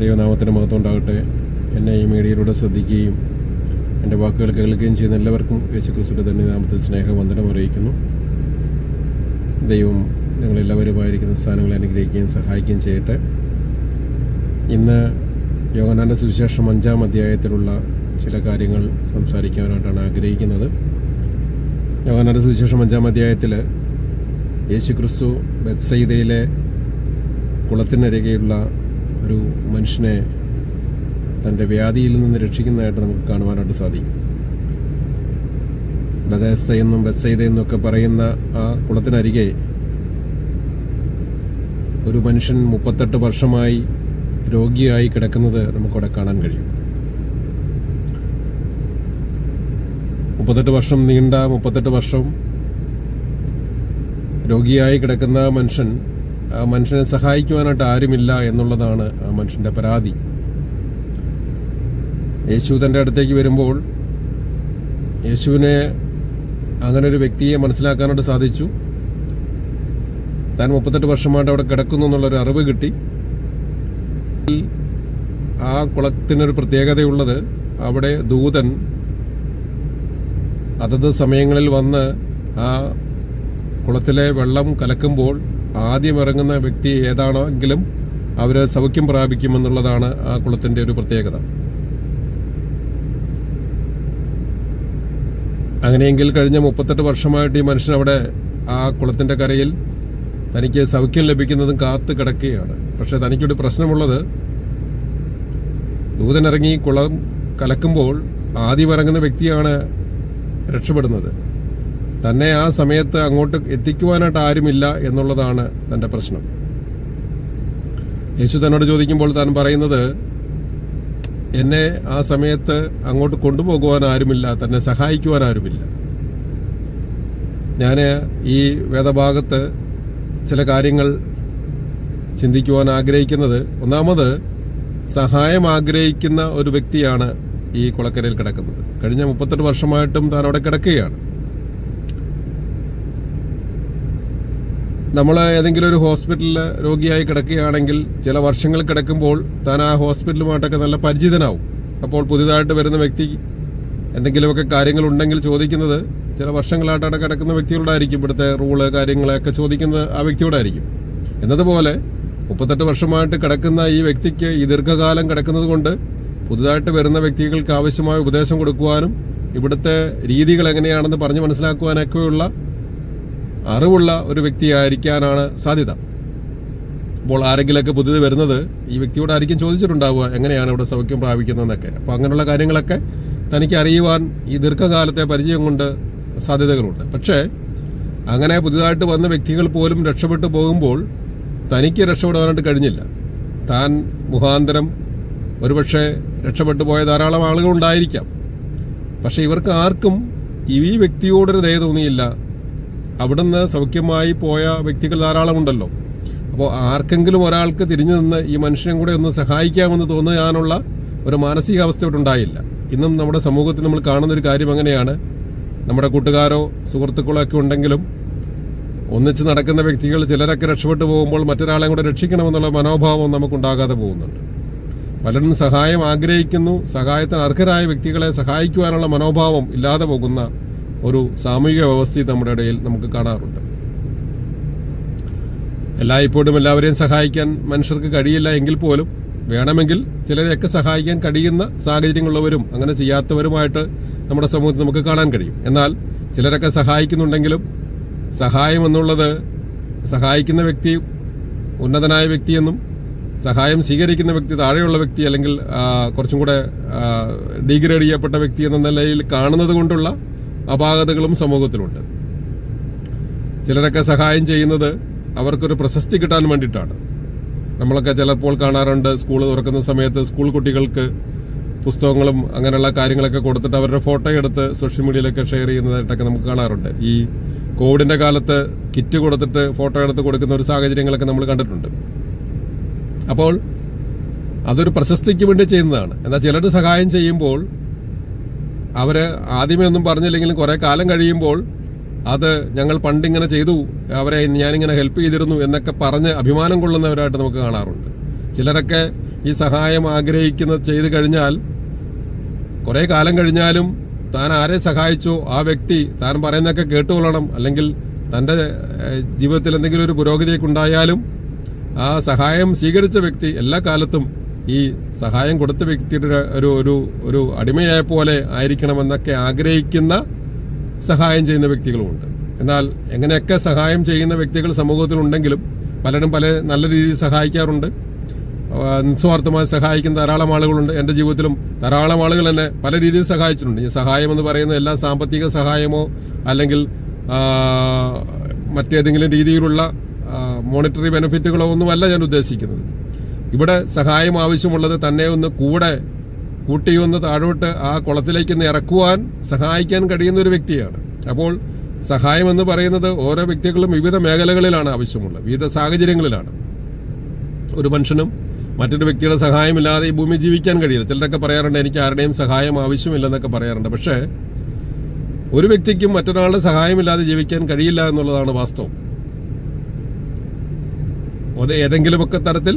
ദൈവനാമത്തിന് മഹത്വം ഉണ്ടാകട്ടെ. എന്നെ ഈ മീഡിയയിലൂടെ ശ്രദ്ധിക്കുകയും എൻ്റെ വാക്കുകൾ കേൾക്കുകയും ചെയ്യുന്ന എല്ലാവർക്കും യേശുക്രിസ്തുവിൻ്റെ തന്നെ നാമത്തിൽ സ്നേഹവന്ദനം അറിയിക്കുന്നു. ദൈവം നിങ്ങളെല്ലാവരുമായിരിക്കുന്ന സ്ഥാനങ്ങളെ അനുഗ്രഹിക്കുകയും സഹായിക്കുകയും ചെയ്യട്ടെ. ഇന്ന് യോഹന്നാൻ്റെ സുവിശേഷം 5-ാം അധ്യായത്തിലുള്ള ചില കാര്യങ്ങൾ സംസാരിക്കാനായിട്ടാണ് ആഗ്രഹിക്കുന്നത്. യോഹന്നാൻ്റെ സുവിശേഷം 5-ാം അധ്യായത്തിൽ യേശുക്രിസ്തു ബെത്സയിദയിലെ കുളത്തിനരികെയുള്ള ഒരു മനുഷ്യനെ തൻ്റെ വ്യാധിയിൽ നിന്ന് രക്ഷിക്കുന്നതായിട്ട് നമുക്ക് കാണുവാനായിട്ട് സാധിക്കും. ബെഥസ്ദ എന്നും ബെത്സയിദ എന്നൊക്കെ പറയുന്ന ആ കുളത്തിനരികെ ഒരു മനുഷ്യൻ 38 വർഷമായി രോഗിയായി കിടക്കുന്നത് നമുക്കവിടെ കാണാൻ കഴിയും. 38 വർഷം നീണ്ട 38 വർഷം രോഗിയായി കിടക്കുന്ന ആ മനുഷ്യനെ സഹായിക്കുവാനായിട്ട് ആരുമില്ല എന്നുള്ളതാണ് ആ മനുഷ്യൻ്റെ പരാതി. യേശു തൻ്റെ അടുത്തേക്ക് വരുമ്പോൾ യേശുവിനെ അങ്ങനെ ഒരു വ്യക്തിയെ മനസ്സിലാക്കാനായിട്ട് സാധിച്ചു. താൻ 38 വർഷമായിട്ട് അവിടെ കിടക്കുന്നു എന്നുള്ളൊരു അറിവ് കിട്ടി. ആ കുളത്തിനൊരു പ്രത്യേകതയുള്ളത്, അവിടെ ദൂതൻ അതത് സമയങ്ങളിൽ വന്ന് ആ കുളത്തിലെ വെള്ളം കലക്കുമ്പോൾ ആദ്യം ഇറങ്ങുന്ന വ്യക്തി ഏതാണെങ്കിലും അവർ സൗഖ്യം പ്രാപിക്കുമെന്നുള്ളതാണ് ആ കുളത്തിൻ്റെ ഒരു പ്രത്യേകത. അങ്ങനെയെങ്കിൽ കഴിഞ്ഞ 38 വർഷമായിട്ട് ഈ മനുഷ്യൻ അവിടെ ആ കുളത്തിൻ്റെ കരയിൽ തനിക്ക് സൗഖ്യം ലഭിക്കുന്നതും കാത്തു കിടക്കുകയാണ്. പക്ഷെ തനിക്കൊരു പ്രശ്നമുള്ളത്, ദൂതനിറങ്ങി കുളം കലക്കുമ്പോൾ ആദ്യം ഇറങ്ങുന്ന വ്യക്തിയാണ് രക്ഷപ്പെടുന്നത്. തന്നെ ആ സമയത്ത് അങ്ങോട്ട് എത്തിക്കുവാനായിട്ട് ആരുമില്ല എന്നുള്ളതാണ് തൻ്റെ പ്രശ്നം. യേശു തന്നോട് ചോദിക്കുമ്പോൾ താൻ പറയുന്നത്, എന്നെ ആ സമയത്ത് അങ്ങോട്ട് കൊണ്ടുപോകുവാൻ ആരുമില്ല, തന്നെ സഹായിക്കുവാൻ ആരുമില്ല. ഞാൻ ഈ വേദഭാഗത്ത് ചില കാര്യങ്ങൾ ചിന്തിക്കുവാൻ ആഗ്രഹിക്കുന്നത്, ഒന്നാമത് സഹായം ആഗ്രഹിക്കുന്ന ഒരു വ്യക്തിയാണ് ഈ കുളക്കരയിൽ കിടക്കുന്നത്. കഴിഞ്ഞ 38 വർഷമായിട്ടും താൻ അവിടെ കിടക്കുകയാണ്. നമ്മൾ ഏതെങ്കിലും ഒരു ഹോസ്പിറ്റലിൽ രോഗിയായി കിടക്കുകയാണെങ്കിൽ ചില വർഷങ്ങൾ കിടക്കുമ്പോൾ താൻ ആ ഹോസ്പിറ്റലുമായിട്ടൊക്കെ നല്ല പരിചിതനാവും. അപ്പോൾ പുതിയതായിട്ട് വരുന്ന വ്യക്തി എന്തെങ്കിലുമൊക്കെ കാര്യങ്ങളുണ്ടെങ്കിൽ ചോദിക്കുന്നത് ചില വർഷങ്ങളായിട്ട് അവിടെ കിടക്കുന്ന വ്യക്തിയോടായിരിക്കും. ഇവിടുത്തെ റൂള് കാര്യങ്ങളൊക്കെ ചോദിക്കുന്നത് ആ വ്യക്തിയോടായിരിക്കും. എന്നതുപോലെ 38 വർഷമായിട്ട് കിടക്കുന്ന ഈ വ്യക്തിക്ക് ഈ ദീർഘകാലം കിടക്കുന്നത് കൊണ്ട് പുതുതായിട്ട് വരുന്ന വ്യക്തികൾക്ക് ആവശ്യമായ ഉപദേശം കൊടുക്കുവാനും ഇവിടുത്തെ രീതികൾ എങ്ങനെയാണെന്ന് പറഞ്ഞ് മനസ്സിലാക്കുവാനൊക്കെയുള്ള അറിവുള്ള ഒരു വ്യക്തിയായിരിക്കാനാണ് സാധ്യത. അപ്പോൾ ആരെങ്കിലൊക്കെ പുതിയത് വരുന്നത് ഈ വ്യക്തിയോടായിരിക്കും ചോദിച്ചിട്ടുണ്ടാവുക, എങ്ങനെയാണ് ഇവിടെ സൗഖ്യം പ്രാപിക്കുന്നതെന്നൊക്കെ. അപ്പോൾ അങ്ങനെയുള്ള കാര്യങ്ങളൊക്കെ തനിക്ക് അറിയുവാൻ ഈ ദീർഘകാലത്തെ പരിചയം കൊണ്ട് സാധ്യതകളുണ്ട്. പക്ഷേ അങ്ങനെ പുതിയതായിട്ട് വന്ന വ്യക്തികൾ പോലും രക്ഷപ്പെട്ടു പോകുമ്പോൾ തനിക്ക് രക്ഷപ്പെടാനായിട്ട് കഴിഞ്ഞില്ല. താൻ മുഖാന്തരം ഒരുപക്ഷെ രക്ഷപ്പെട്ടു പോയ ധാരാളം ആളുകളുണ്ടായിരിക്കാം. പക്ഷെ ഇവർക്ക് ആർക്കും ഈ വ്യക്തിയോടൊരു ദയ തോന്നിയില്ല. അവിടുന്ന് സൗഖ്യമായി പോയ വ്യക്തികൾ ധാരാളമുണ്ടല്ലോ. അപ്പോൾ ആർക്കെങ്കിലും ഒരാൾക്ക് തിരിഞ്ഞു നിന്ന് ഈ മനുഷ്യനെ കൂടെ ഒന്ന് സഹായിക്കാമെന്ന് തോന്നാനുള്ള ഒരു മാനസികാവസ്ഥ ഇവിടെ ഉണ്ടായില്ല. ഇന്നും നമ്മുടെ സമൂഹത്തിൽ നമ്മൾ കാണുന്നൊരു കാര്യം അങ്ങനെയാണ്. നമ്മുടെ കൂട്ടുകാരോ സുഹൃത്തുക്കളോ ഒക്കെ ഉണ്ടെങ്കിലും ഒന്നിച്ച് നടക്കുന്ന വ്യക്തികൾ ചിലരൊക്കെ രക്ഷപ്പെട്ടു പോകുമ്പോൾ മറ്റൊരാളെ കൂടെ രക്ഷിക്കണമെന്നുള്ള മനോഭാവം നമുക്കുണ്ടാകാതെ പോകുന്നുണ്ട്. പലരും സഹായം ആഗ്രഹിക്കുന്നു, സഹായത്തിന് അർഹരായ വ്യക്തികളെ സഹായിക്കുവാനുള്ള മനോഭാവം ഇല്ലാതെ പോകുന്ന ഒരു സാമൂഹിക വ്യവസ്ഥ നമ്മുടെ ഇടയിൽ നമുക്ക് കാണാറുണ്ട്. എല്ലായ്പ്പോഴും എല്ലാവരെയും സഹായിക്കാൻ മനുഷ്യർക്ക് കഴിയില്ല എങ്കിൽ പോലും വേണമെങ്കിൽ ചിലരെയൊക്കെ സഹായിക്കാൻ കഴിയുന്ന സാഹചര്യങ്ങളുള്ളവരും അങ്ങനെ ചെയ്യാത്തവരുമായിട്ട് നമ്മുടെ സമൂഹത്തിൽ നമുക്ക് കാണാൻ കഴിയും. എന്നാൽ ചിലരൊക്കെ സഹായിക്കുന്നുണ്ടെങ്കിലും സഹായം എന്നുള്ളത് സഹായിക്കുന്ന വ്യക്തി ഉന്നതനായ വ്യക്തിയെന്നും സഹായം സ്വീകരിക്കുന്ന വ്യക്തി താഴെയുള്ള വ്യക്തി അല്ലെങ്കിൽ കുറച്ചും കൂടെ ഡീഗ്രേഡ് ചെയ്യപ്പെട്ട വ്യക്തി എന്ന നിലയിൽ കാണുന്നത് കൊണ്ടുള്ള അപാകതകളും സമൂഹത്തിലുണ്ട്. ചിലരൊക്കെ സഹായം ചെയ്യുന്നത് അവർക്കൊരു പ്രശസ്തി കിട്ടാൻ വേണ്ടിയിട്ടാണ്. നമ്മളൊക്കെ ചിലപ്പോൾ കാണാറുണ്ട്, സ്കൂൾ തുറക്കുന്ന സമയത്ത് സ്കൂൾ കുട്ടികൾക്ക് പുസ്തകങ്ങളും അങ്ങനെയുള്ള കാര്യങ്ങളൊക്കെ കൊടുത്തിട്ട് അവരുടെ ഫോട്ടോ എടുത്ത് സോഷ്യൽ മീഡിയയിലൊക്കെ ഷെയർ ചെയ്യുന്നതായിട്ടൊക്കെ നമുക്ക് കാണാറുണ്ട്. ഈ കോവിഡിന്റെ കാലത്ത് കിറ്റ് കൊടുത്തിട്ട് ഫോട്ടോ എടുത്ത് കൊടുക്കുന്ന ഒരു സാഹചര്യങ്ങളൊക്കെ നമ്മൾ കണ്ടിട്ടുണ്ട്. അപ്പോൾ അതൊരു പ്രശസ്തിക്ക് വേണ്ടി ചെയ്യുന്നതാണ്. എന്നാൽ ചിലർ സഹായം ചെയ്യുമ്പോൾ അവര് ആദ്യമേ ഒന്നും പറഞ്ഞില്ലെങ്കിലും കുറെ കാലം കഴിയുമ്പോൾ അത് ഞങ്ങൾ പണ്ടിങ്ങനെ ചെയ്തു, അവരെ ഞാനിങ്ങനെ ഹെൽപ്പ് ചെയ്തിരുന്നു എന്നൊക്കെ പറഞ്ഞ് അഭിമാനം കൊള്ളുന്നവരായിട്ട് നമുക്ക് കാണാറുണ്ട്. ചിലരൊക്കെ ഈ സഹായം ചെയ്തു കഴിഞ്ഞാൽ കുറേ കാലം കഴിഞ്ഞാലും താൻ ആരെ സഹായിച്ചോ ആ വ്യക്തി താൻ പറയുന്നതൊക്കെ കേട്ടുകൊള്ളണം, അല്ലെങ്കിൽ തൻ്റെ ജീവിതത്തിൽ എന്തെങ്കിലും ഒരു പുരോഗതിയൊക്കെ ഉണ്ടായാലും ആ സഹായം സ്വീകരിച്ച വ്യക്തി എല്ലാ കാലത്തും ഈ സഹായം കൊടുത്ത വ്യക്തിയുടെ ഒരു അടിമയായ പോലെ ആയിരിക്കണമെന്നൊക്കെ ആഗ്രഹിക്കുന്ന സഹായം ചെയ്യുന്ന വ്യക്തികളുമുണ്ട്. എന്നാൽ എങ്ങനെയൊക്കെ സഹായം ചെയ്യുന്ന വ്യക്തികൾ സമൂഹത്തിലുണ്ടെങ്കിലും പലരും പല നല്ല രീതിയിൽ സഹായിക്കാറുണ്ട്. നിസ്വാർത്ഥമായി സഹായിക്കുന്ന ധാരാളം ആളുകളുണ്ട്. എൻ്റെ ജീവിതത്തിലും ധാരാളം ആളുകൾ എന്നെ പല രീതിയിൽ സഹായിച്ചിട്ടുണ്ട്. ഈ സഹായം എന്ന് പറയുന്നത് എല്ലാം സാമ്പത്തിക സഹായമോ അല്ലെങ്കിൽ മറ്റേതെങ്കിലും രീതിയിലുള്ള മോണിറ്ററി ബെനിഫിറ്റുകളോ ഒന്നുമല്ല ഞാൻ ഉദ്ദേശിക്കുന്നത്. ഇവിടെ സഹായം ആവശ്യമുള്ളത് തന്നെ ഒന്ന് കൂട്ടിയൊന്ന് താഴോട്ട് ആ കുളത്തിലേക്ക് ഒന്ന് ഇറക്കുവാൻ സഹായിക്കാൻ കഴിയുന്ന ഒരു വ്യക്തിയാണ്. അപ്പോൾ സഹായം എന്ന് പറയുന്നത് ഓരോ വ്യക്തികളും വിവിധ മേഖലകളിലാണ് ആവശ്യമുള്ളത്, വിവിധ സാഹചര്യങ്ങളിലാണ്. ഒരു മനുഷ്യനും മറ്റൊരു വ്യക്തിയുടെ സഹായമില്ലാതെ ഈ ഭൂമി ജീവിക്കാൻ കഴിയില്ല. ചിലരൊക്കെ പറയാറുണ്ട് എനിക്ക് ആരുടെയും സഹായം ആവശ്യമില്ലെന്നൊക്കെ പറയാറുണ്ട്. പക്ഷേ ഒരു വ്യക്തിക്കും മറ്റൊരാളുടെ സഹായമില്ലാതെ ജീവിക്കാൻ കഴിയില്ല എന്നുള്ളതാണ് വാസ്തവം. ഏതെങ്കിലുമൊക്കെ തരത്തിൽ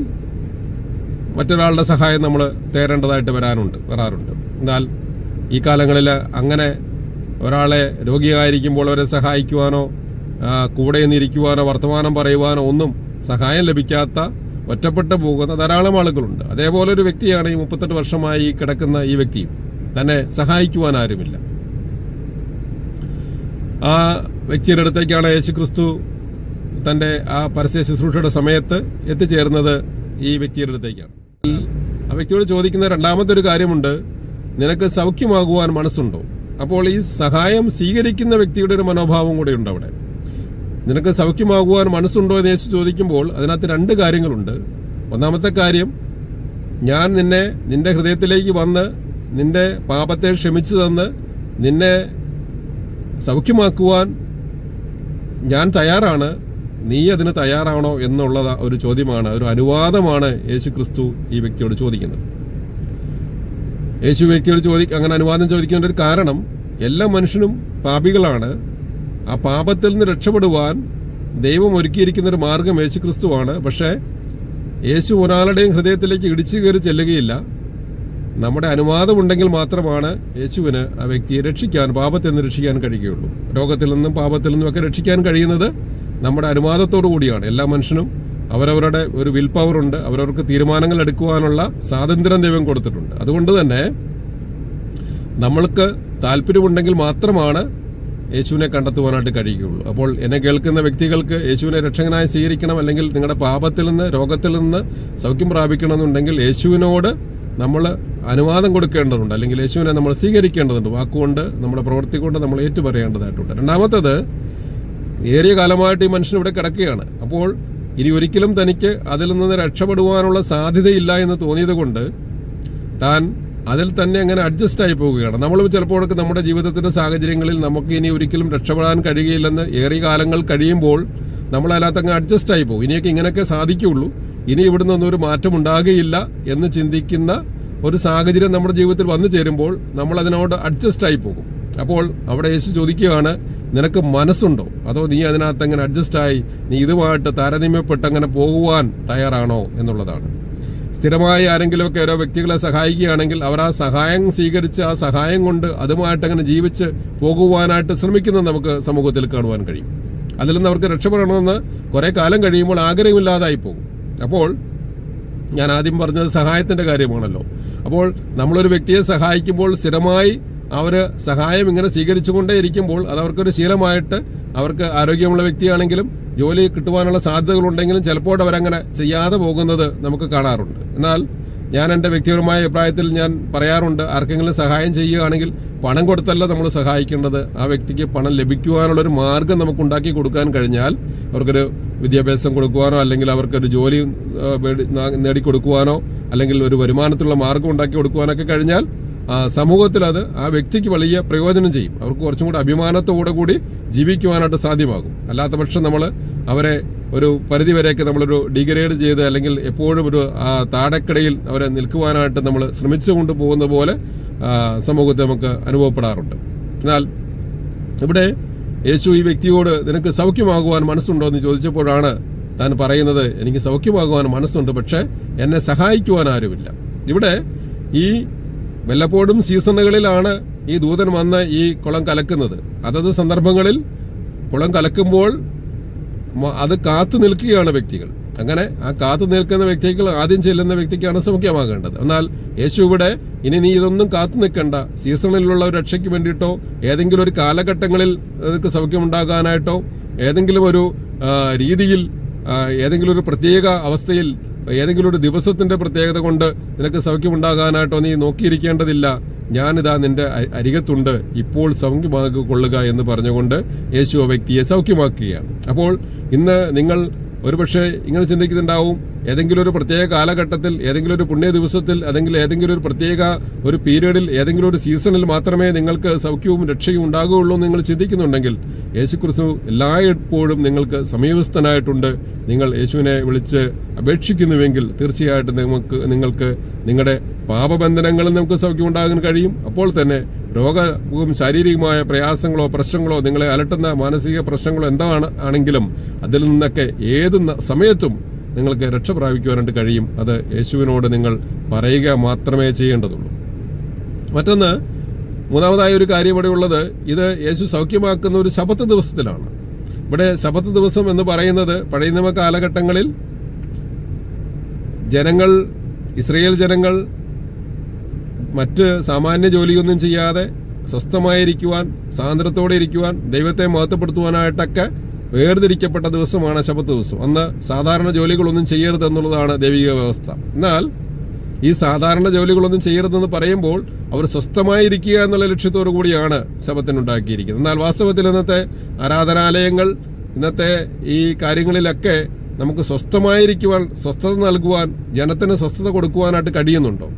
മറ്റൊരാളുടെ സഹായം നമ്മൾ തേടേണ്ടതായിട്ട് വരാറുണ്ട്. എന്നാൽ ഈ കാലങ്ങളിൽ അങ്ങനെ ഒരാളെ രോഗിയായിരിക്കുമ്പോൾ അവരെ സഹായിക്കുവാനോ കൂടെ നിന്നിരിക്കുവാനോ വർത്തമാനം പറയുവാനോ ഒന്നും സഹായം ലഭിക്കാത്ത ഒറ്റപ്പെട്ടു പോകുന്ന ധാരാളം ആളുകളുണ്ട്. അതേപോലെ ഒരു വ്യക്തിയാണ് ഈ 38 വർഷമായി കിടക്കുന്ന ഈ വ്യക്തിയും. തന്നെ സഹായിക്കുവാൻ ആരുമില്ല. ആ വ്യക്തിയുടെ അടുത്തേക്കാണ് യേശുക്രിസ്തു തന്റെ ആ പരസ്യ ശുശ്രൂഷയുടെ സമയത്ത് എത്തിച്ചേർന്നത് ഈ വ്യക്തിയുടെ അടുത്തേക്കാണ്. ആ വ്യക്തിയോട് ചോദിക്കുന്ന രണ്ടാമത്തെ ഒരു കാര്യമുണ്ട്, നിനക്ക് സൗഖ്യമാകുവാൻ മനസ്സുണ്ടോ? അപ്പോൾ ഈ സഹായം സ്വീകരിക്കുന്ന വ്യക്തിയുടെ ഒരു മനോഭാവം കൂടെ ഉണ്ട് അവിടെ. നിനക്ക് സൗഖ്യമാകുവാൻ മനസ്സുണ്ടോ എന്ന് യേശു ചോദിക്കുമ്പോൾ അതിനകത്ത് 2 കാര്യങ്ങളുണ്ട്. ഒന്നാമത്തെ കാര്യം, ഞാൻ നിന്റെ ഹൃദയത്തിലേക്ക് വന്ന് നിന്റെ പാപത്തെ ക്ഷമിച്ചു തന്ന് നിന്നെ സൗഖ്യമാക്കുവാൻ ഞാൻ തയ്യാറാണ്, നീ അതിന് തയ്യാറാണോ എന്നുള്ള ഒരു ചോദ്യമാണ്, ഒരു അനുവാദമാണ് യേശുക്രിസ്തു ഈ വ്യക്തിയോട് ചോദിക്കുന്നത്. യേശു വ്യക്തിയോട് അങ്ങനെ അനുവാദം ചോദിക്കുന്ന ഒരു കാരണം, എല്ലാ മനുഷ്യനും പാപികളാണ്. ആ പാപത്തിൽ നിന്ന് രക്ഷപ്പെടുവാൻ ദൈവം ഒരുക്കിയിരിക്കുന്ന ഒരു മാർഗം യേശുക്രിസ്തുവാണ്. പക്ഷേ യേശു ഒരാളുടെയും ഹൃദയത്തിലേക്ക് ഇടിച്ചു കയറി ചെല്ലുകയില്ല. നമ്മുടെ അനുവാദമുണ്ടെങ്കിൽ മാത്രമാണ് യേശുവിന് ആ വ്യക്തിയെ പാപത്തിൽ നിന്ന് രക്ഷിക്കാൻ കഴിയുകയുള്ളൂ. രോഗത്തിൽ നിന്നും പാപത്തിൽ നിന്നും ഒക്കെ രക്ഷിക്കാൻ കഴിയുന്നത് നമ്മുടെ അനുവാദത്തോടു കൂടിയാണ്. എല്ലാ മനുഷ്യനും അവരവരുടെ ഒരു വിൽ പവർ ഉണ്ട്, അവരവർക്ക് തീരുമാനങ്ങൾ എടുക്കുവാനുള്ള സ്വാതന്ത്ര്യം ദൈവം കൊടുത്തിട്ടുണ്ട്. അതുകൊണ്ട് തന്നെ നമ്മൾക്ക് താല്പര്യമുണ്ടെങ്കിൽ മാത്രമാണ് യേശുവിനെ കണ്ടെത്തുവാനായിട്ട് കഴിയുകയുള്ളൂ. അപ്പോൾ എന്നെ കേൾക്കുന്ന വ്യക്തികൾക്ക് യേശുവിനെ രക്ഷകനായി സ്വീകരിക്കണം, അല്ലെങ്കിൽ നിങ്ങളുടെ പാപത്തിൽ നിന്ന് രോഗത്തിൽ നിന്ന് സൗഖ്യം പ്രാപിക്കണമെന്നുണ്ടെങ്കിൽ യേശുവിനോട് നമ്മൾ അനുവാദം കൊടുക്കേണ്ടതുണ്ട്, അല്ലെങ്കിൽ യേശുവിനെ നമ്മൾ സ്വീകരിക്കേണ്ടതുണ്ട്. വാക്കുകൊണ്ട് നമ്മുടെ പ്രവൃത്തി കൊണ്ട് നമ്മൾ ഏറ്റുപറയേണ്ടതായിട്ടുണ്ട്. രണ്ടാമത്തത്, ഏറിയ കാലമായിട്ട് ഈ മനുഷ്യൻ ഇവിടെ കിടക്കുകയാണ്. അപ്പോൾ ഇനി ഒരിക്കലും തനിക്ക് അതിൽ നിന്ന് രക്ഷപ്പെടുവാനുള്ള സാധ്യതയില്ല എന്ന് തോന്നിയത് കൊണ്ട് താൻ അതിൽ തന്നെ അങ്ങനെ അഡ്ജസ്റ്റ് ആയി പോവുകയാണ്. നമ്മൾ ചിലപ്പോഴൊക്കെ നമ്മുടെ ജീവിതത്തിന്റെ സാഹചര്യങ്ങളിൽ നമുക്ക് ഇനി ഒരിക്കലും രക്ഷപ്പെടാൻ കഴിയുകയില്ലെന്ന് ഏറിയ കാലങ്ങൾ കഴിയുമ്പോൾ നമ്മൾ അതിനകത്ത് അങ്ങ് അഡ്ജസ്റ്റ് ആയി പോകും. ഇനിയൊക്കെ ഇങ്ങനെയൊക്കെ സാധിക്കുകയുള്ളൂ, ഇനി ഇവിടെ നിന്നൊന്നും ഒരു മാറ്റം ഉണ്ടാകുകയില്ല എന്ന് ചിന്തിക്കുന്ന ഒരു സാഹചര്യം നമ്മുടെ ജീവിതത്തിൽ വന്നു ചേരുമ്പോൾ നമ്മൾ അതിനോട് അഡ്ജസ്റ്റ് ആയി പോകും. അപ്പോൾ അവിടെ യേശു ചോദിക്കുകയാണ്, നിനക്ക് മനസ്സുണ്ടോ, അതോ നീ അതിനകത്ത് അങ്ങനെ അഡ്ജസ്റ്റായി നീ ഇതുമായിട്ട് താരതമ്യപ്പെട്ട് അങ്ങനെ പോകുവാൻ തയ്യാറാണോ എന്നുള്ളതാണ്. സ്ഥിരമായി ആരെങ്കിലുമൊക്കെ ഓരോ വ്യക്തികളെ സഹായിക്കുകയാണെങ്കിൽ അവർ ആ സഹായം സ്വീകരിച്ച് ആ സഹായം കൊണ്ട് അതുമായിട്ട് അങ്ങനെ ജീവിച്ച് പോകുവാനായിട്ട് ശ്രമിക്കുന്നത് നമുക്ക് സമൂഹത്തിൽ കാണുവാൻ കഴിയും. അതിൽ നിന്ന് അവർക്ക് രക്ഷപ്പെടണമെന്ന് കുറെ കാലം കഴിയുമ്പോൾ ആഗ്രഹമില്ലാതായി പോകും. അപ്പോൾ ഞാൻ ആദ്യം പറഞ്ഞത് സഹായത്തിന്റെ കാര്യമാണല്ലോ. അപ്പോൾ നമ്മളൊരു വ്യക്തിയെ സഹായിക്കുമ്പോൾ സ്ഥിരമായി അവർ സഹായം ഇങ്ങനെ സ്വീകരിച്ചുകൊണ്ടേ ഇരിക്കുമ്പോൾ അത് അവർക്കൊരു ശീലമായിട്ട്, അവർക്ക് ആരോഗ്യമുള്ള വ്യക്തിയാണെങ്കിലും ജോലി കിട്ടുവാനുള്ള സാധ്യതകളുണ്ടെങ്കിലും ചിലപ്പോൾ അവരങ്ങനെ ചെയ്യാതെ പോകുന്നത് നമുക്ക് കാണാറുണ്ട്. എന്നാൽ ഞാൻ എൻ്റെ വ്യക്തിപരമായ അഭിപ്രായത്തിൽ ഞാൻ പറയാറുണ്ട്, ആർക്കെങ്കിലും സഹായം ചെയ്യുകയാണെങ്കിൽ പണം കൊടുത്തല്ല നമ്മൾ സഹായിക്കേണ്ടത്, ആ വ്യക്തിക്ക് പണം ലഭിക്കുവാനുള്ളൊരു മാർഗം നമുക്ക് ഉണ്ടാക്കി കൊടുക്കാൻ കഴിഞ്ഞാൽ, അവർക്കൊരു വിദ്യാഭ്യാസം കൊടുക്കുവാനോ അല്ലെങ്കിൽ അവർക്കൊരു ജോലി നേടിക്കൊടുക്കുവാനോ അല്ലെങ്കിൽ ഒരു വരുമാനത്തിലുള്ള മാർഗം ഉണ്ടാക്കി കൊടുക്കുവാനൊക്കെ കഴിഞ്ഞാൽ സമൂഹത്തിൽ അത് ആ വ്യക്തിക്ക് വലിയ പ്രയോജനം ചെയ്യും. അവർക്ക് കുറച്ചും കൂടി അഭിമാനത്തോടു കൂടി ജീവിക്കുവാനായിട്ട് സാധ്യമാകും. അല്ലാത്ത പക്ഷം നമ്മൾ അവരെ ഒരു പരിധിവരെയൊക്കെ നമ്മളൊരു ഡിഗ്രേഡ് ചെയ്ത് അല്ലെങ്കിൽ എപ്പോഴും ഒരു താഴെക്കടയിൽ അവരെ നിൽക്കുവാനായിട്ട് നമ്മൾ ശ്രമിച്ചുകൊണ്ട് പോകുന്ന പോലെ സമൂഹത്തെ നമുക്ക് അനുഭവപ്പെടാറുണ്ട്. എന്നാൽ ഇവിടെ യേശു ഈ വ്യക്തിയോട് നിനക്ക് സൗഖ്യമാകുവാൻ മനസ്സുണ്ടോ എന്ന് ചോദിച്ചപ്പോഴാണ് താൻ പറയുന്നത്, എനിക്ക് സൗഖ്യമാകുവാൻ മനസ്സുണ്ട്, പക്ഷെ എന്നെ സഹായിക്കുവാൻ ആരുമില്ല. ഇവിടെ ഈ വല്ലപ്പോഴും സീസണുകളിലാണ് ഈ ദൂതൻ വന്ന് ഈ കുളം കലക്കുന്നത്. അതത് സന്ദർഭങ്ങളിൽ കുളം കലക്കുമ്പോൾ അത് കാത്തു നിൽക്കുകയാണ് വ്യക്തികൾ. അങ്ങനെ ആ കാത്തു നിൽക്കുന്ന വ്യക്തികൾ ആദ്യം ചെല്ലുന്ന വ്യക്തിക്കാണ് സൗഖ്യമാകേണ്ടത്. എന്നാൽ യേശു ഇവിടെ ഇനി നീ ഇതൊന്നും കാത്തു നിൽക്കണ്ട, സീസണിലുള്ള ഒരു രക്ഷയ്ക്ക് വേണ്ടിയിട്ടോ ഏതെങ്കിലും ഒരു കാലഘട്ടങ്ങളിൽ നിനക്ക് സൗഖ്യമുണ്ടാകാനായിട്ടോ ഏതെങ്കിലും ഒരു രീതിയിൽ ഏതെങ്കിലും ഒരു പ്രത്യേക അവസ്ഥയിൽ ഏതെങ്കിലും ഒരു ദിവസത്തിന്റെ പ്രത്യേകത കൊണ്ട് നിനക്ക് സൗഖ്യമുണ്ടാകാനായിട്ടോ നീ നോക്കിയിരിക്കേണ്ടതില്ല. ഞാനിതാ നിന്റെ അരികത്തുണ്ട്, ഇപ്പോൾ സൗഖ്യമാക്കിക്കൊള്ളുക എന്ന് പറഞ്ഞുകൊണ്ട് യേശു ആ വ്യക്തിയെ സൗഖ്യമാക്കുകയാണ്. അപ്പോൾ ഇന്ന് നിങ്ങൾ ഒരുപക്ഷെ ഇങ്ങനെ ചിന്തിക്കുന്നുണ്ടാവും, ഏതെങ്കിലും ഒരു പ്രത്യേക കാലഘട്ടത്തിൽ, ഏതെങ്കിലും ഒരു പുണ്യ ദിവസത്തിൽ, അല്ലെങ്കിൽ ഏതെങ്കിലും ഒരു പ്രത്യേക ഒരു പീരീഡിൽ, ഏതെങ്കിലും ഒരു സീസണിൽ മാത്രമേ നിങ്ങൾക്ക് സൗഖ്യവും രക്ഷയും ഉണ്ടാകുകയുള്ളൂ എന്ന് നിങ്ങൾ ചിന്തിക്കുന്നുണ്ടെങ്കിൽ യേശുക്രിസ്തു എല്ലായ്പ്പോഴും നിങ്ങൾക്ക് സമീപസ്ഥനായിട്ടുണ്ട്. നിങ്ങൾ യേശുവിനെ വിളിച്ച് അപേക്ഷിക്കുന്നുവെങ്കിൽ തീർച്ചയായിട്ടും നിങ്ങൾക്ക് നിങ്ങളുടെ പാപബന്ധനങ്ങളിൽ നമുക്ക് സൗഖ്യം ഉണ്ടാകാൻ കഴിയും. അപ്പോൾ തന്നെ രോഗവും ശാരീരികമായ പ്രയാസങ്ങളോ പ്രശ്നങ്ങളോ നിങ്ങളെ അലട്ടുന്ന മാനസിക പ്രശ്നങ്ങളോ ആണെങ്കിലും അതിൽ നിന്നൊക്കെ ഏത് സമയത്തും നിങ്ങൾക്ക് രക്ഷ പ്രാപിക്കുവാനായിട്ട് കഴിയും. അത് യേശുവിനോട് നിങ്ങൾ പറയുക മാത്രമേ ചെയ്യേണ്ടതുള്ളൂ. മറ്റൊന്ന്, മൂന്നാമതായ ഒരു കാര്യം ഇവിടെ ഉള്ളത്, ഇത് യേശു സൗഖ്യമാക്കുന്ന ഒരു ശബത്ത് ദിവസത്തിലാണ്. ഇവിടെ ശബത്ത് ദിവസം എന്ന് പറയുന്നത് പഴയ നിയമ കാലഘട്ടങ്ങളിൽ ഇസ്രയേൽ ജനങ്ങൾ മറ്റ് സാമാന്യ ജോലിയൊന്നും ചെയ്യാതെ സ്വസ്ഥമായിരിക്കുവാൻ, സ്വാതന്ത്ര്യത്തോടെ ഇരിക്കുവാൻ, ദൈവത്തെ മഹത്വപ്പെടുത്തുവാനായിട്ടൊക്കെ വേർതിരിക്കപ്പെട്ട ദിവസമാണ് ശബത്ത് ദിവസം. അന്ന് സാധാരണ ജോലികളൊന്നും ചെയ്യരുത് എന്നുള്ളതാണ് ദൈവിക വ്യവസ്ഥ. എന്നാൽ ഈ സാധാരണ ജോലികളൊന്നും ചെയ്യരുതെന്ന് പറയുമ്പോൾ അവർ സ്വസ്ഥമായിരിക്കുക എന്നുള്ള ലക്ഷ്യത്തോടു കൂടിയാണ് ശബത്തിനുണ്ടാക്കിയിരിക്കുന്നത്. എന്നാൽ വാസ്തവത്തിൽ ഇന്നത്തെ ആരാധനാലയങ്ങൾ, ഇന്നത്തെ ഈ കാര്യങ്ങളിലൊക്കെ നമുക്ക് സ്വസ്ഥമായിരിക്കുവാൻ, സ്വസ്ഥത നൽകുവാൻ, ജനത്തിന് സ്വസ്ഥത കൊടുക്കുവാനായിട്ട് കഴിയുന്നുണ്ടോ?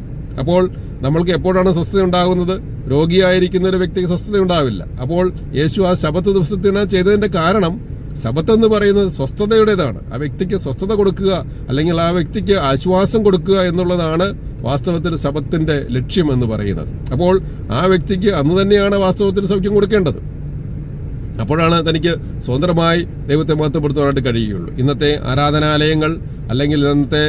അപ്പോൾ നമ്മൾക്ക് എപ്പോഴാണ് സ്വസ്ഥത ഉണ്ടാകുന്നത്? രോഗിയായിരിക്കുന്ന ഒരു വ്യക്തിക്ക് സ്വസ്ഥത ഉണ്ടാവില്ല. അപ്പോൾ യേശു ആ ശബത്ത് ദിവസത്തിന് ചെയ്തതിന്റെ കാരണം, ശബത്ത് എന്ന് പറയുന്നത് സ്വസ്ഥതയുടേതാണ്. ആ വ്യക്തിക്ക് സ്വസ്ഥത കൊടുക്കുക, അല്ലെങ്കിൽ ആ വ്യക്തിക്ക് ആശ്വാസം കൊടുക്കുക എന്നുള്ളതാണ് വാസ്തവത്തിൽ ശബത്തിന്റെ ലക്ഷ്യം എന്ന് പറയുന്നത്. അപ്പോൾ ആ വ്യക്തിക്ക് അന്ന് തന്നെയാണ് വാസ്തവത്തിൽ സൗഖ്യം കൊടുക്കേണ്ടത്. അപ്പോഴാണ് തനിക്ക് സ്വതന്ത്രമായി ദൈവത്തെ മഹത്വപ്പെടുത്തുവാനായിട്ട് കഴിയുകയുള്ളൂ. ഇന്നത്തെ ആരാധനാലയങ്ങൾ, അല്ലെങ്കിൽ ഇന്നത്തെ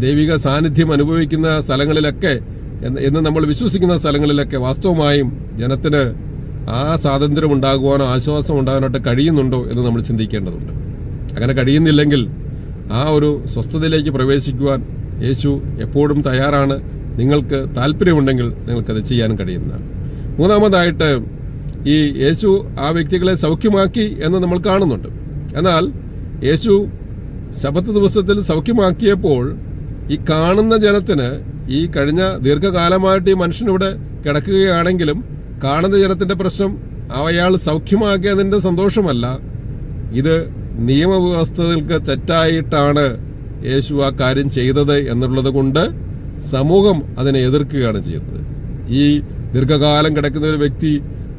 ദൈവിക സാന്നിധ്യം അനുഭവിക്കുന്ന സ്ഥലങ്ങളിലൊക്കെ, എന്ന് നമ്മൾ വിശ്വസിക്കുന്ന സ്ഥലങ്ങളിലൊക്കെ വാസ്തവമായും ജനത്തിന് ആ സ്വാതന്ത്ര്യം ഉണ്ടാകുവാനോ ആശ്വാസം ഉണ്ടാകാനായിട്ട് കഴിയുന്നുണ്ടോ എന്ന് നമ്മൾ ചിന്തിക്കേണ്ടതുണ്ട്. അങ്ങനെ കഴിയുന്നില്ലെങ്കിൽ ആ ഒരു സ്വസ്ഥതയിലേക്ക് പ്രവേശിക്കുവാൻ യേശു എപ്പോഴും തയ്യാറാണ്. നിങ്ങൾക്ക് താല്പര്യമുണ്ടെങ്കിൽ നിങ്ങൾക്കത് ചെയ്യാൻ കഴിയുന്നതാണ്. മൂന്നാമതായിട്ട്, ഈ യേശു ആ വ്യക്തികളെ സൗഖ്യമാക്കി എന്ന് നമ്മൾ കാണുന്നുണ്ട്. എന്നാൽ യേശു ശബത്ത് ദിവസത്തിൽ സൗഖ്യമാക്കിയപ്പോൾ ഈ കാണുന്ന ജനത്തിന്, ഈ കഴിഞ്ഞ ദീർഘകാലമായിട്ട് ഈ മനുഷ്യനിവിടെ കിടക്കുകയാണെങ്കിലും കാണുന്ന ജനത്തിന്റെ പ്രശ്നം അയാൾ സൗഖ്യമാക്കിയതിന്റെ സന്തോഷമല്ല, ഇത് നിയമവ്യവസ്ഥകൾക്ക് തെറ്റായിട്ടാണ് യേശു ആ കാര്യം ചെയ്തത് എന്നുള്ളത് കൊണ്ട് സമൂഹം അതിനെ എതിർക്കുകയാണ് ചെയ്യുന്നത്. ഈ ദീർഘകാലം കിടക്കുന്ന ഒരു വ്യക്തി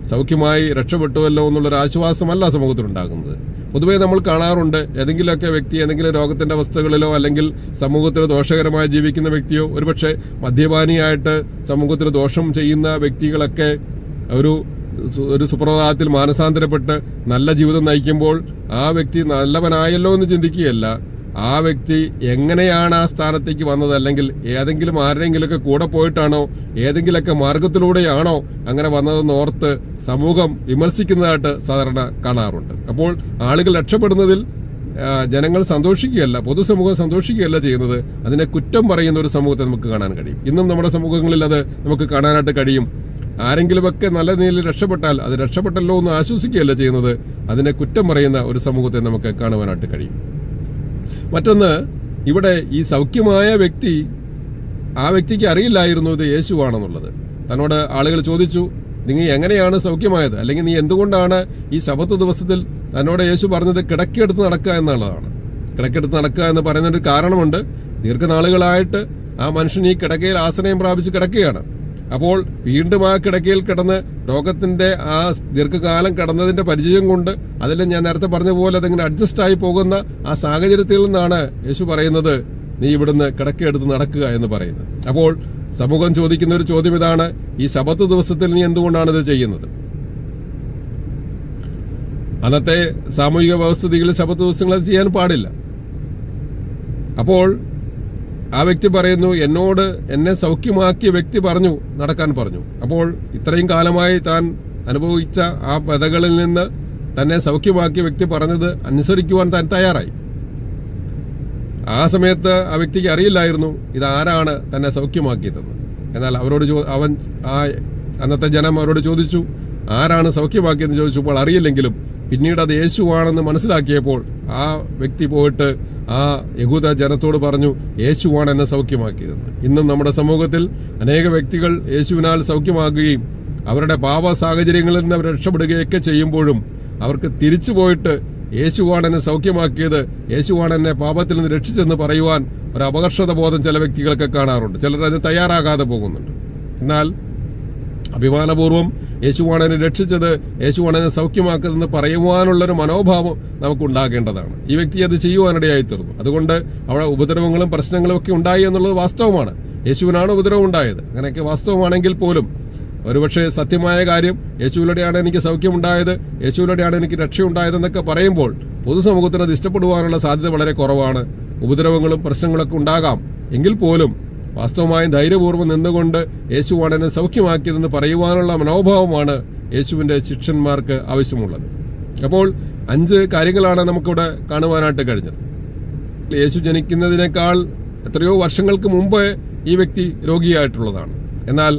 സൗഖ്യമായി രക്ഷപ്പെട്ടുവല്ലോ എന്നുള്ളൊരു ആശ്വാസമല്ല സമൂഹത്തിലുണ്ടാകുന്നത്. പൊതുവെ നമ്മൾ കാണാറുണ്ട്, ഏതെങ്കിലുമൊക്കെ വ്യക്തി ഏതെങ്കിലും രോഗത്തിന്റെ അവസ്ഥകളിലോ, അല്ലെങ്കിൽ സമൂഹത്തിന് ദോഷകരമായി ജീവിക്കുന്ന വ്യക്തിയോ, ഒരുപക്ഷെ മദ്യപാനിയായിട്ട് സമൂഹത്തിന് ദോഷം ചെയ്യുന്ന വ്യക്തികളൊക്കെ ഒരു സുപ്രഭാതത്തിൽ മാനസാന്തരപ്പെട്ട് നല്ല ജീവിതം നയിക്കുമ്പോൾ ആ വ്യക്തി നല്ലവനായല്ലോ എന്ന് ചിന്തിക്കുകയല്ല, ആ വ്യക്തി എങ്ങനെയാണ് ആ സ്ഥാനത്തേക്ക് വന്നത്, അല്ലെങ്കിൽ ഏതെങ്കിലും ആരുടെയെങ്കിലുമൊക്കെ കൂടെ പോയിട്ടാണോ, ഏതെങ്കിലുമൊക്കെ മാർഗത്തിലൂടെയാണോ അങ്ങനെ വന്നതെന്ന് ഓർത്ത് സമൂഹം വിമർശിക്കുന്നതായിട്ട് സാധാരണ കാണാറുണ്ട്. അപ്പോൾ ആളുകൾ രക്ഷപ്പെടുന്നതിൽ ജനങ്ങൾ സന്തോഷിക്കുകയല്ല, പൊതുസമൂഹം സന്തോഷിക്കുകയല്ല ചെയ്യുന്നത്, അതിനെ കുറ്റം പറയുന്ന ഒരു സമൂഹത്തെ നമുക്ക് കാണാൻ കഴിയും. ഇന്നും നമ്മുടെ സമൂഹങ്ങളിൽ അത് നമുക്ക് കാണാനായിട്ട് കഴിയും. ആരെങ്കിലുമൊക്കെ നല്ല നിലയിൽ രക്ഷപ്പെട്ടാൽ അത് രക്ഷപ്പെട്ടല്ലോ എന്ന് ആശ്വസിക്കുകയല്ല ചെയ്യുന്നത്, അതിനെ കുറ്റം പറയുന്ന ഒരു സമൂഹത്തെ നമുക്ക് കാണുവാനായിട്ട് കഴിയും. മറ്റൊന്ന്, ഇവിടെ ഈ സൗഖ്യമായ വ്യക്തി, ആ വ്യക്തിക്ക് അറിയില്ലായിരുന്നു ഇത് യേശുവാണെന്നുള്ളത്. തന്നോട് ആളുകൾ ചോദിച്ചു, നിങ്ങൾ എങ്ങനെയാണ് സൗഖ്യമായത്, അല്ലെങ്കിൽ നീ എന്തുകൊണ്ടാണ് ഈ ശബത്ത് ദിവസത്തിൽ തന്നോട് യേശു പറഞ്ഞത് കിടക്കെടുത്ത് നടക്കുക എന്നുള്ളതാണ്. കിടക്കെടുത്ത് നടക്കുക എന്ന് പറയുന്നൊരു കാരണമുണ്ട്. ദീർഘനാളുകളായിട്ട് ആ മനുഷ്യൻ ഈ കിടക്കയിൽ ആശ്രയം പ്രാപിച്ച് കിടക്കുകയാണ്. അപ്പോൾ വീണ്ടും ആ കിടക്കയിൽ കിടന്ന് രോഗത്തിന്റെ ആ ദീർഘകാലം കടന്നതിന്റെ പരിചയം കൊണ്ട്, അതിൽ ഞാൻ നേരത്തെ പറഞ്ഞ പോലെ അതിങ്ങനെ അഡ്ജസ്റ്റ് ആയി പോകുന്ന ആ സാഹചര്യത്തിൽ നിന്നാണ് യേശു പറയുന്നത്, നീ ഇവിടുന്ന് കിടക്കയെടുത്ത് നടക്കുക എന്ന് പറയുന്നത്. അപ്പോൾ സമൂഹം ചോദിക്കുന്ന ഒരു ചോദ്യം ഇതാണ്, ഈ ശബത്ത് ദിവസത്തിൽ നീ എന്തുകൊണ്ടാണ് ഇത് ചെയ്യുന്നത്? അന്നത്തെ സാമൂഹിക വ്യവസ്ഥിതിയിൽ ശബത്ത് ദിവസങ്ങൾ അത് ചെയ്യാൻ പാടില്ല. അപ്പോൾ ആ വ്യക്തി പറയുന്നു, എന്നോട് എന്നെ സൗഖ്യമാക്കിയ വ്യക്തി പറഞ്ഞു നടക്കാൻ പറഞ്ഞു. അപ്പോൾ ഇത്രയും കാലമായി താൻ അനുഭവിച്ച ആ വ്യതകളിൽ നിന്ന് തന്നെ സൗഖ്യമാക്കിയ വ്യക്തി പറഞ്ഞത് അനുസരിക്കുവാൻ താൻ തയ്യാറായി. ആ സമയത്ത് ആ വ്യക്തിക്ക് അറിയില്ലായിരുന്നു ഇതാരാണ് തന്നെ സൗഖ്യമാക്കിയതെന്ന്. എന്നാൽ അവരോട് അന്നത്തെ ജനം അവരോട് ചോദിച്ചു, ആരാണ് സൗഖ്യമാക്കിയെന്ന് ചോദിച്ചപ്പോൾ അറിയില്ലെങ്കിലും പിന്നീട് അത് യേശുവാണെന്ന് മനസ്സിലാക്കിയപ്പോൾ ആ വ്യക്തി പോയിട്ട് ആ യഹൂദ ജനത്തോട് പറഞ്ഞു, യേശുവാണ് എന്നെ സൗഖ്യമാക്കിയതെന്ന്. ഇന്നും നമ്മുടെ സമൂഹത്തിൽ അനേക വ്യക്തികൾ യേശുവിനാൽ സൗഖ്യമാക്കുകയും അവരുടെ പാപ സാഹചര്യങ്ങളിൽ നിന്ന് അവർ രക്ഷപ്പെടുകയൊക്കെ ചെയ്യുമ്പോഴും അവർക്ക് തിരിച്ചു പോയിട്ട് യേശുവാണ് എന്നെ സൗഖ്യമാക്കിയത്, യേശുവാണ് എന്നെ പാപത്തിൽ നിന്ന് രക്ഷിച്ചെന്ന് പറയുവാൻ ഒരു അപകർഷത ബോധം ചില വ്യക്തികളൊക്കെ കാണാറുണ്ട്. ചിലർ അത് തയ്യാറാകാതെ പോകുന്നുണ്ട്. എന്നാൽ അഭിമാനപൂർവ്വം യേശുവാണ് എന്നെ രക്ഷിച്ചത്, യേശുവാണ് എന്നെ സൗഖ്യമാക്കുന്നതെന്ന് പറയുവാനുള്ളൊരു മനോഭാവം നമുക്കുണ്ടാകേണ്ടതാണ്. ഈ വ്യക്തി അത് ചെയ്യുവാനിടയായി തീർന്നു. അതുകൊണ്ട് അവിടെ ഉപദ്രവങ്ങളും പ്രശ്നങ്ങളും ഒക്കെ ഉണ്ടായി എന്നുള്ളത് വാസ്തവമാണ്. യേശുവിനാണ് ഉപദ്രവം ഉണ്ടായത്. അങ്ങനെയൊക്കെ വാസ്തവമാണെങ്കിൽ പോലും ഒരുപക്ഷെ സത്യമായ കാര്യം യേശുവിലൂടെയാണ് എനിക്ക് സൗഖ്യമുണ്ടായത്, യേശുവിലൂടെയാണ് എനിക്ക് രക്ഷയുണ്ടായതെന്നൊക്കെ പറയുമ്പോൾ പൊതുസമൂഹത്തിന് അത് ഇഷ്ടപ്പെടുവാനുള്ള സാധ്യത വളരെ കുറവാണ്. ഉപദ്രവങ്ങളും പ്രശ്നങ്ങളൊക്കെ ഉണ്ടാകാം. എങ്കിൽ പോലും വാസ്തവമായും ധൈര്യപൂർവ്വം നിന്നുകൊണ്ട് യേശുവാണ് എന്നെ സൗഖ്യമാക്കിയതെന്ന് പറയുവാനുള്ള മനോഭാവമാണ് യേശുവിന്റെ ശിഷ്യന്മാർക്ക് ആവശ്യമുള്ളത്. അപ്പോൾ 5 കാര്യങ്ങളാണ് നമുക്കിവിടെ കാണുവാനായിട്ട് കഴിഞ്ഞത്. യേശു ജനിക്കുന്നതിനേക്കാൾ എത്രയോ വർഷങ്ങൾക്ക് മുമ്പ് ഈ വ്യക്തി രോഗിയായിട്ടുള്ളതാണ്. എന്നാൽ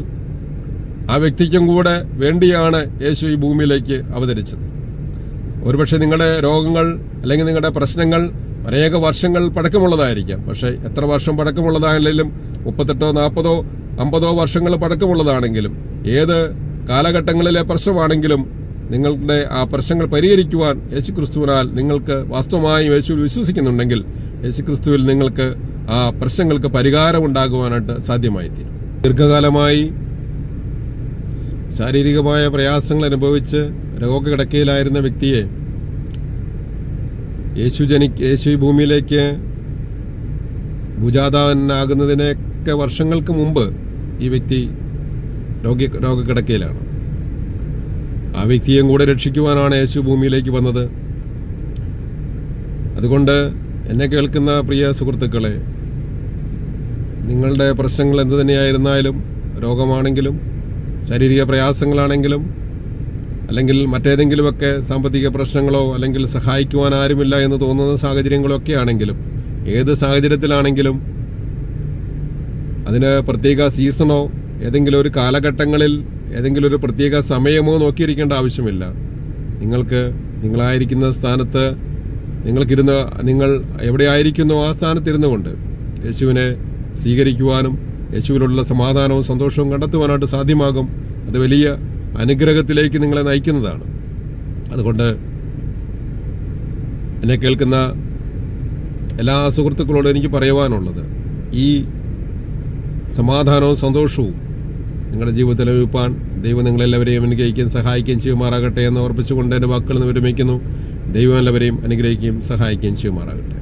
ആ വ്യക്തിക്കും കൂടെ വേണ്ടിയാണ് യേശു ഈ ഭൂമിയിലേക്ക് അവതരിച്ചത്. ഒരുപക്ഷെ നിങ്ങളുടെ രോഗങ്ങൾ അല്ലെങ്കിൽ നിങ്ങളുടെ പ്രശ്നങ്ങൾ അനേക വർഷങ്ങൾ പഴക്കമുള്ളതായിരിക്കാം. പക്ഷേ എത്ര വർഷം പഴക്കമുള്ളതാണെങ്കിലും 38, 40, 50 വർഷങ്ങൾ പഴക്കമുള്ളതാണെങ്കിലും ഏത് കാലഘട്ടങ്ങളിലെ പ്രശ്നമാണെങ്കിലും നിങ്ങളുടെ ആ പ്രശ്നങ്ങൾ പരിഹരിക്കുവാൻ യേശുക്രിസ്തുവിനാൽ നിങ്ങൾക്ക് വാസ്തവമായും യേശുവിൽ വിശ്വസിക്കുന്നുണ്ടെങ്കിൽ യേശുക്രിസ്തുവിൽ നിങ്ങൾക്ക് ആ പ്രശ്നങ്ങൾക്ക് പരിഹാരമുണ്ടാകുവാനായിട്ട് സാധ്യമായിത്തീരും. ദീർഘകാലമായി ശാരീരികമായ പ്രയാസങ്ങൾ അനുഭവിച്ച് രോഗകിടക്കയിലായിരുന്ന വ്യക്തിയെ യേശു ഭൂമിയിലേക്ക് ഭുജാതാവനാകുന്നതിനൊക്കെ വർഷങ്ങൾക്ക് മുമ്പ് ഈ വ്യക്തി രോഗകിടക്കയിലാണ്. ആ വ്യക്തിയെയും കൂടെ രക്ഷിക്കുവാനാണ് യേശു ഭൂമിയിലേക്ക് വന്നത്. അതുകൊണ്ട് എന്നെ കേൾക്കുന്ന പ്രിയ സുഹൃത്തുക്കളെ, നിങ്ങളുടെ പ്രശ്നങ്ങൾ എന്തു തന്നെയായിരുന്നാലും, രോഗമാണെങ്കിലും ശാരീരിക പ്രയാസങ്ങളാണെങ്കിലും അല്ലെങ്കിൽ മറ്റേതെങ്കിലുമൊക്കെ സാമ്പത്തിക പ്രശ്നങ്ങളോ അല്ലെങ്കിൽ സഹായിക്കുവാൻ ആരുമില്ല എന്ന് തോന്നുന്ന സാഹചര്യങ്ങളൊക്കെ ആണെങ്കിലും, ഏത് സാഹചര്യത്തിലാണെങ്കിലും അതിന് പ്രത്യേക സീസണോ ഏതെങ്കിലും ഒരു കാലഘട്ടങ്ങളിൽ ഏതെങ്കിലും ഒരു പ്രത്യേക സമയമോ നോക്കിയിരിക്കേണ്ട ആവശ്യമില്ല. നിങ്ങളായിരിക്കുന്ന സ്ഥാനത്ത് നിങ്ങൾ എവിടെയായിരിക്കുന്നോ ആ സ്ഥാനത്തിരുന്നു കൊണ്ട് യേശുവിനെ സ്വീകരിക്കുവാനും യേശുവിലുള്ള സമാധാനവും സന്തോഷവും കണ്ടെത്തുവാനായിട്ട് സാധ്യമാകും. അത് വലിയ അനുഗ്രഹത്തിലേക്ക് നിങ്ങളെ നയിക്കുന്നതാണ്. അതുകൊണ്ട് എന്നെ കേൾക്കുന്ന എല്ലാ സുഹൃത്തുക്കളോടും എനിക്ക് പറയുവാനുള്ളത്, ഈ സമാധാനവും സന്തോഷവും നിങ്ങളുടെ ജീവിതത്തിൽ ലഭിപ്പാൻ ദൈവം നിങ്ങളെല്ലാവരെയും അനുഗ്രഹിക്കുകയും സഹായിക്കുകയും ചെയ്യുമാറാകട്ടെ എന്ന് ഓർപ്പിച്ചുകൊണ്ട് എൻ്റെ വാക്കുകൾ വിരമിക്കുന്നു. ദൈവം എല്ലാവരെയും അനുഗ്രഹിക്കുകയും സഹായിക്കുകയും ചെയ്യുമാറാകട്ടെ.